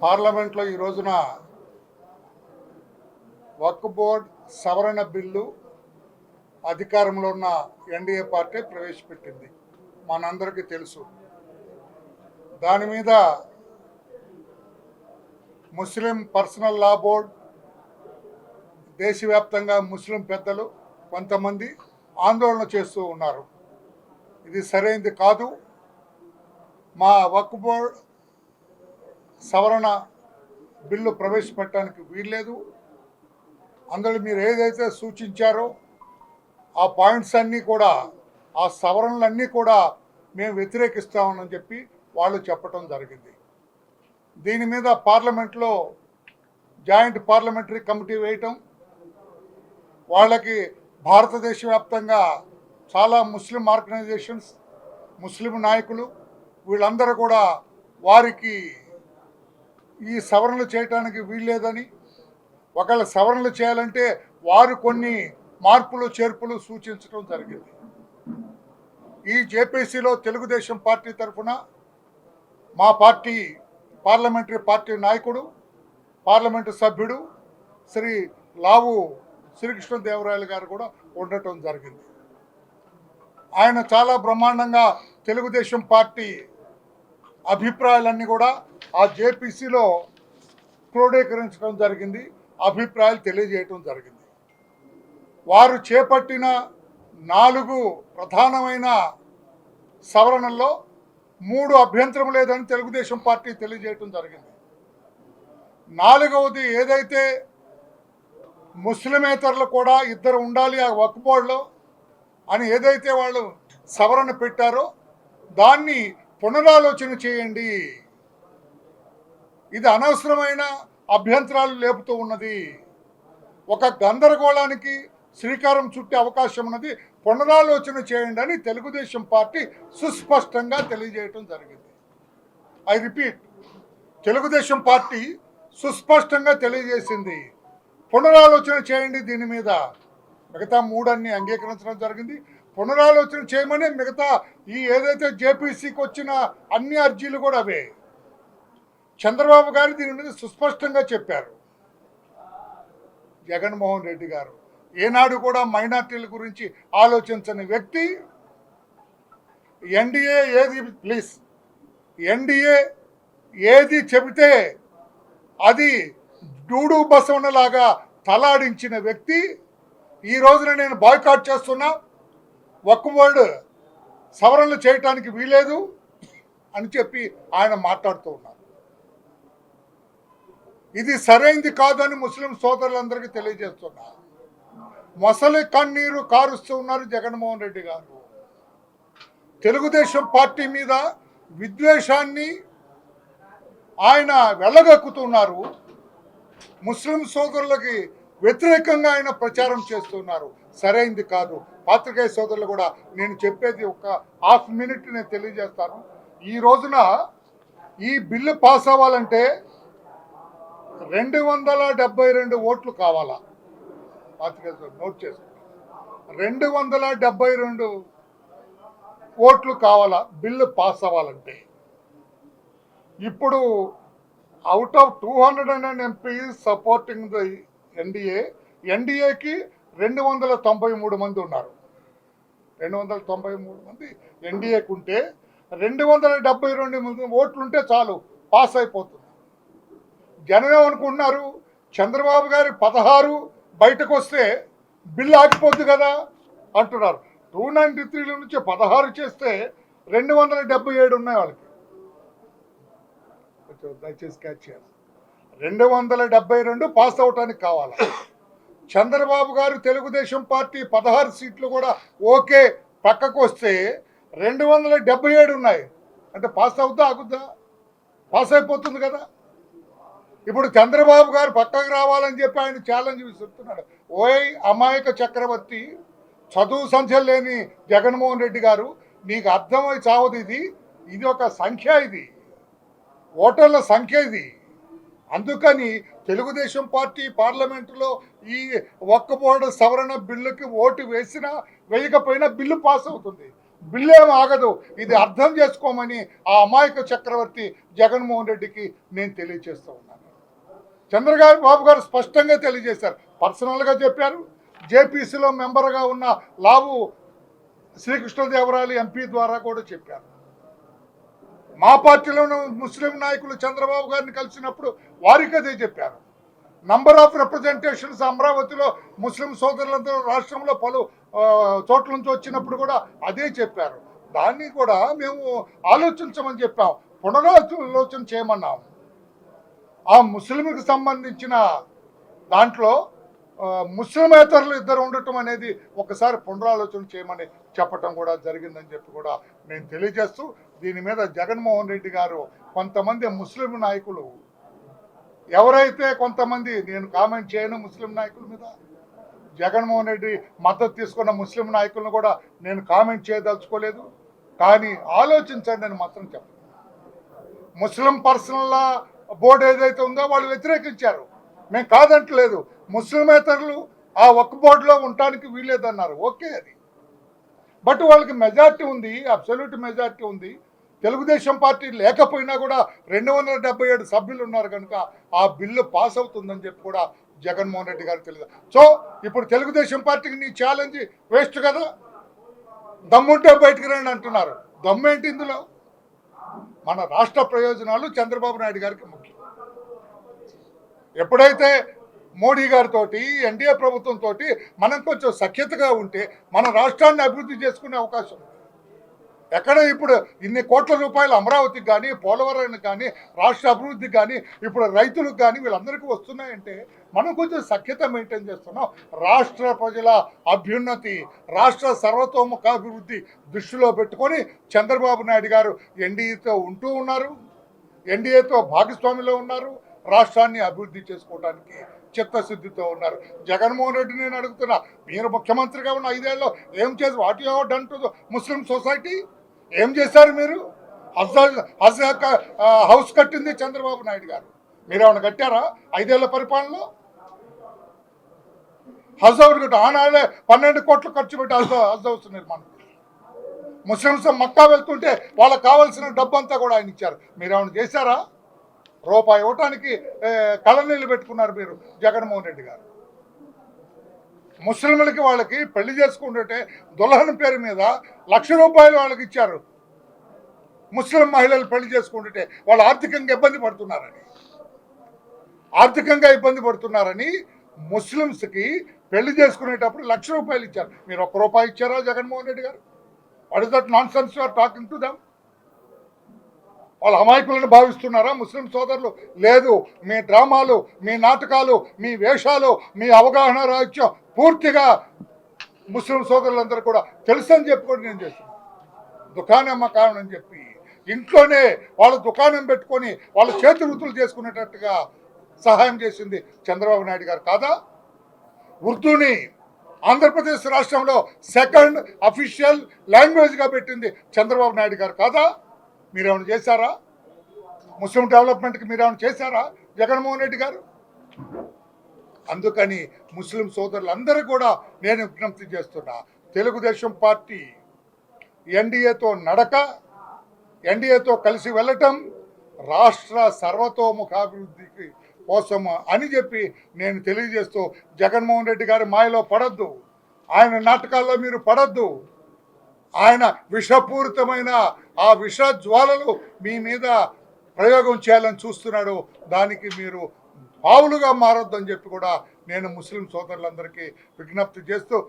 పార్లమెంట్లో ఈ రోజున వక్ఫ్ బోర్డ్ సవరణ బిల్లు అధికారంలో ఉన్న ఎన్డీఏ పార్టీ ప్రవేశపెట్టింది. మనందరికీ తెలుసు. దాని మీద ముస్లిం పర్సనల్ లా బోర్డ్, దేశవ్యాప్తంగా ముస్లిం పెద్దలు కొంతమంది ఆందోళన చేస్తూ ఉన్నారు. ఇది సరైనది కాదు. మా వక్ఫ్ బోర్డ్ సవరణ బిల్లు ప్రవేశపెట్టడానికి వీల్లేదు. అందులో మీరు ఏదైతే సూచించారో ఆ పాయింట్స్ అన్నీ కూడా, ఆ సవరణలన్నీ కూడా మేము వ్యతిరేకిస్తామని చెప్పి వాళ్ళు చెప్పడం జరిగింది. దీని మీద పార్లమెంట్లో జాయింట్ పార్లమెంటరీ కమిటీ వేయటం, వాళ్ళకి భారతదేశ వ్యాప్తంగా చాలా ముస్లిం ఆర్గనైజేషన్స్, ముస్లిం నాయకులు వీళ్ళందరూ కూడా వారికి ఈ సవరణలు చేయడానికి వీల్లేదని, ఒకవేళ సవరణలు చేయాలంటే వారు కొన్ని మార్పులు చేర్పులు సూచించడం జరిగింది. ఈ జేపీసీలో తెలుగుదేశం పార్టీ తరఫున మా పార్టీ పార్లమెంటరీ పార్టీ నాయకుడు, పార్లమెంటు సభ్యుడు శ్రీ లావు శ్రీకృష్ణదేవరాయలు గారు కూడా ఉండటం జరిగింది. ఆయన చాలా బ్రహ్మాండంగా తెలుగుదేశం పార్టీ అభిప్రాయాలన్నీ కూడా ఆ జేపీసీలో క్రోడీకరించడం జరిగింది, అభిప్రాయాలు తెలియజేయటం జరిగింది. వారు చేపట్టిన 4 ప్రధానమైన సవరణల్లో 3 అభ్యంతరం లేదని తెలుగుదేశం పార్టీ తెలియజేయటం జరిగింది. 4వది ఏదైతే ముస్లిమేతరులు కూడా 2 ఉండాలి ఆ వక్ఫ్ బోర్డులో అని ఏదైతే వాళ్ళు సవరణ పెట్టారో దాన్ని పునరాలోచన చేయండి. ఇది అనవసరమైన అభ్యంతరాలు లేపుతూ ఉన్నది, ఒక గందరగోళానికి శ్రీకారం చుట్టే అవకాశం ఉన్నది, పునరాలోచన చేయండి అని తెలుగుదేశం పార్టీ సుస్పష్టంగా తెలియజేయటం జరిగింది. ఐ రిపీట్, తెలుగుదేశం పార్టీ సుస్పష్టంగా తెలియజేసింది, పునరాలోచన చేయండి. దీని మీద మిగతా 3 అన్ని అంగీకరించడం జరిగింది. పునరాలోచన చేయమని మిగతా ఈ ఏదైతే జేపీసీకి వచ్చిన అన్ని అర్జీలు కూడా అవే. చంద్రబాబు గారు దీని మీద సుస్పష్టంగా చెప్పారు. జగన్మోహన్ రెడ్డి గారు ఏనాడు కూడా మైనార్టీల గురించి ఆలోచించని వ్యక్తి. ఎన్డీఏ ఏది చెబితే అది డూడు బసవనలాగా తలాడించిన వ్యక్తి. ఈ రోజున నేను బాయ్కాట్ చేస్తున్నా, వక్ఫ్ బోర్డు సవరణలు చేయటానికి వీలేదు అని చెప్పి ఆయన మాట్లాడుతూ ఉన్నారు. ఇది సరైనది కాదని ముస్లిం సోదరులందరికీ తెలియజేస్తున్నారు. మొసలి కన్నీరు కారుస్తూ ఉన్నారు జగన్మోహన్ రెడ్డి గారు. తెలుగుదేశం పార్టీ మీద విద్వేషాన్ని ఆయన వెళ్ళగక్కుతున్నారు. ముస్లిం సోదరులకి వ్యతిరేకంగా ఆయన ప్రచారం చేస్తున్నారు. సరైనది కాదు. పాత్రికేయ సోదరులు కూడా నేను చెప్పేది ఒక హాఫ్ మినిట్ నేను తెలియజేస్తాను. ఈ రోజున ఈ బిల్లు పాస్ అవ్వాలంటే 272 ఓట్లు కావాలా? పాత్రికేయ నోట్ చేసుకోండి, 272 ఓట్లు కావాలా బిల్లు పాస్ అవ్వాలంటే. ఇప్పుడు out of 209 MPs supporting the ఎన్డీఏకి 293 మంది ఉన్నారు. 293 మంది ఎన్డీఏకి ఉంటే 272 ఓట్లుంటే చాలు, పాస్ అయిపోతుంది. జనం ఏమనుకుంటున్నారు, చంద్రబాబు గారి 16 బయటకు వస్తే బిల్లు ఆగిపోద్ది కదా అంటున్నారు. 293 నుంచి 16 చేస్తే 277 ఉన్నాయి వాళ్ళకి. దయచేసి క్యాచ్ చేయాలి. 272 పాస్ అవటానికి కావాలి. చంద్రబాబు గారు తెలుగుదేశం పార్టీ 16 సీట్లు కూడా ఓకే పక్కకు వస్తే 277 ఉన్నాయి అంటే పాస్ అవుద్దా ఆగుద్దా? పాస్ అయిపోతుంది కదా. ఇప్పుడు చంద్రబాబు గారు పక్కకు రావాలని చెప్పి ఆయన ఛాలెంజ్ విసురుతున్నాడు. ఓయ్ అమాయక చక్రవర్తి, చదువు సంఖ్య లేని జగన్మోహన్ రెడ్డి గారు, నీకు అర్థమై చావదు. ఇది ఒక సంఖ్య, ఇది ఓటర్ల సంఖ్య ఇది. అందుకని తెలుగుదేశం పార్టీ పార్లమెంటులో ఈ వక్ఫ్ బోర్డు సవరణ బిల్లుకి ఓటు వేసినా వేయకపోయినా బిల్లు పాస్ అవుతుంది. బిల్లేం ఆగదు. ఇది అర్థం చేసుకోమని ఆ అమాయక చక్రవర్తి జగన్మోహన్ రెడ్డికి నేను తెలియజేస్తూ ఉన్నాను. చంద్రబాబు గారు స్పష్టంగా తెలియజేశారు, పర్సనల్గా చెప్పారు. జేపీసీలో మెంబర్గా ఉన్న లావు శ్రీకృష్ణదేవరాయలు ఎంపీ ద్వారా కూడా చెప్పారు. మా పార్టీలోని ముస్లిం నాయకులు చంద్రబాబు గారిని కలిసినప్పుడు వారికి అదే చెప్పారు. నంబర్ ఆఫ్ రిప్రజెంటేషన్స్ అమరావతిలో ముస్లిం సోదరులందరూ రాష్ట్రంలో పలు చోట్ల నుంచి వచ్చినప్పుడు కూడా అదే చెప్పారు. దాన్ని కూడా మేము ఆలోచించమని చెప్పాం, పునరాలోచన చేయమన్నాం. ఆ ముస్లింకి సంబంధించిన దాంట్లో ముస్లిమేతరులు ఇద్దరు ఉండటం అనేది ఒకసారి పునరాలోచన చేయమని చెప్పటం కూడా జరిగిందని చెప్పి కూడా నేను తెలియజేస్తూ, దీని మీద జగన్మోహన్ రెడ్డి గారు కొంతమంది ముస్లిం నాయకులు ఎవరైతే కొంతమంది, నేను కామెంట్ చేయను ముస్లిం నాయకుల మీద, జగన్మోహన్ రెడ్డి మద్దతు తీసుకున్న ముస్లిం నాయకులను కూడా నేను కామెంట్ చేయదలుచుకోలేదు. కానీ ఆలోచించండి అని మాత్రం చెప్పను. ముస్లిం పర్సనల్ బోర్డు ఏదైతే ఉందో వాళ్ళు వ్యతిరేకించారు, మేము కాదంటలేదు. ముస్లిమేతరులు ఆ ఒక్క బోర్డులో ఉండటానికి వీలేదన్నారు, ఓకే అది. బట్ వాళ్ళకి మెజార్టీ ఉంది, అబ్సల్యూట్ మెజార్టీ ఉంది. తెలుగుదేశం పార్టీ లేకపోయినా కూడా 277 సభ్యులు ఉన్నారు కనుక ఆ బిల్లు పాస్ అవుతుందని చెప్పి కూడా జగన్మోహన్ రెడ్డి గారు తెలియదు. సో ఇప్పుడు తెలుగుదేశం పార్టీకి నీ ఛాలెంజ్ వేస్ట్ కదా, దమ్ముంటే బయటికి రండి అంటున్నారు. దమ్మేంటి ఇందులో? మన రాష్ట్ర ప్రయోజనాలు చంద్రబాబు నాయుడు గారికి ముఖ్యం. ఎప్పుడైతే మోడీ గారితో ఎన్డీఏ ప్రభుత్వంతో మనం కొంచెం సఖ్యతగా ఉంటే మన రాష్ట్రాన్ని అభివృద్ధి చేసుకునే అవకాశం ఉంది. ఎక్కడ ఇప్పుడు ఇన్ని కోట్ల రూపాయలు అమరావతికి కానీ, పోలవరానికి కానీ, రాష్ట్ర అభివృద్ధికి కానీ, ఇప్పుడు రైతులకు కానీ వీళ్ళందరికీ వస్తున్నాయంటే మనం కొంచెం సఖ్యత మెయింటైన్ చేస్తున్నాం. రాష్ట్ర ప్రజల అభ్యున్నతి, రాష్ట్ర సర్వతోముఖాభివృద్ధి దృష్టిలో పెట్టుకొని చంద్రబాబు నాయుడు గారు ఎన్డీఏతో ఉంటూ ఉన్నారు, ఎన్డీఏతో భాగస్వామిలో ఉన్నారు, రాష్ట్రాన్ని అభివృద్ధి చేసుకోవడానికి చిత్తశుద్ధితో ఉన్నారు. జగన్మోహన్ రెడ్డి నేను అడుగుతున్నా, మీరు ముఖ్యమంత్రిగా ఉన్న 5 ఏళ్ళలో ఏం చేసి, what you have done to Muslim society? ఏం చేశారు మీరు? హజ్ హౌస్ కట్టింది చంద్రబాబు నాయుడు గారు, మీరు ఏమైనా కట్టారా 5 ఏళ్ల పరిపాలనలో? హజ్ హౌస్ కట్టు, ఆనాడే 12 కోట్లు ఖర్చు పెట్టి హజ్ హౌస్ నిర్మాణం. ముస్లింస్ మక్కా వెళ్తుంటే వాళ్ళకి కావాల్సిన డబ్బంతా కూడా ఆయన ఇచ్చారు, మీరు ఏమైనా చేశారా? రూపాయి ఇవ్వటానికి కళ్ళనీళ్ళు పెట్టుకున్నారు మీరు జగన్మోహన్ రెడ్డి గారు. ముస్లింలకి వాళ్ళకి పెళ్లి చేసుకుంటుంటే దుల్హన్ పేరు మీద ₹1,00,000 వాళ్ళకి ఇచ్చారు. ముస్లిం మహిళలు పెళ్లి చేసుకుంటుంటే వాళ్ళు ఆర్థికంగా ఇబ్బంది పడుతున్నారని ముస్లిమ్స్కి పెళ్లి చేసుకునేటప్పుడు ₹1,00,000 ఇచ్చారు. మీరు ₹1 ఇచ్చారా జగన్మోహన్ రెడ్డి గారు? What is that nonsense you are talking to them? వాళ్ళు అమాయకులను భావిస్తున్నారా ముస్లిం సోదరులు? లేదు, మీ డ్రామాలు, మీ నాటకాలు, మీ వేషాలు, మీ అవగాహన రాహిత్యం పూర్తిగా ముస్లిం సోదరులందరూ కూడా తెలుసని చెప్పుకొని నేను చేస్తున్నాను. దుకాణం అమ్మకాలం అని చెప్పి ఇంట్లోనే వాళ్ళ దుకాణం పెట్టుకొని వాళ్ళ చేతి వృత్తులు చేసుకునేటట్టుగా సహాయం చేసింది చంద్రబాబు నాయుడు గారు కాదా? ఉర్దూని ఆంధ్రప్రదేశ్ రాష్ట్రంలో 2nd అఫీషియల్ లాంగ్వేజ్గా పెట్టింది చంద్రబాబు నాయుడు గారు కాదా? మీరేమైనా చేశారా? ముస్లిం డెవలప్మెంట్కి మీరేమైనా చేశారా జగన్మోహన్ రెడ్డి గారు? అందుకని ముస్లిం సోదరులందరూ కూడా నేను విజ్ఞప్తి చేస్తున్నా, తెలుగుదేశం పార్టీ ఎన్డీఏతో నడక, ఎన్డీఏతో కలిసి వెళ్ళటం రాష్ట్ర సర్వతోముఖాభివృద్ధికి కోసం అని చెప్పి నేను తెలియజేస్తూ, జగన్మోహన్ రెడ్డి గారి మాయలో పడద్దు, ఆయన నాటకాల్లో మీరు పడద్దు. ఆయన విషపూరితమైన ఆ విష జ్వాలలు మీ మీద ప్రయోగం చేయాలని చూస్తున్నాడు. దానికి మీరు పావులుగా మారొద్దని చెప్పి కూడా నేను ముస్లిం సోదరులందరికీ విజ్ఞప్తి చేస్తూ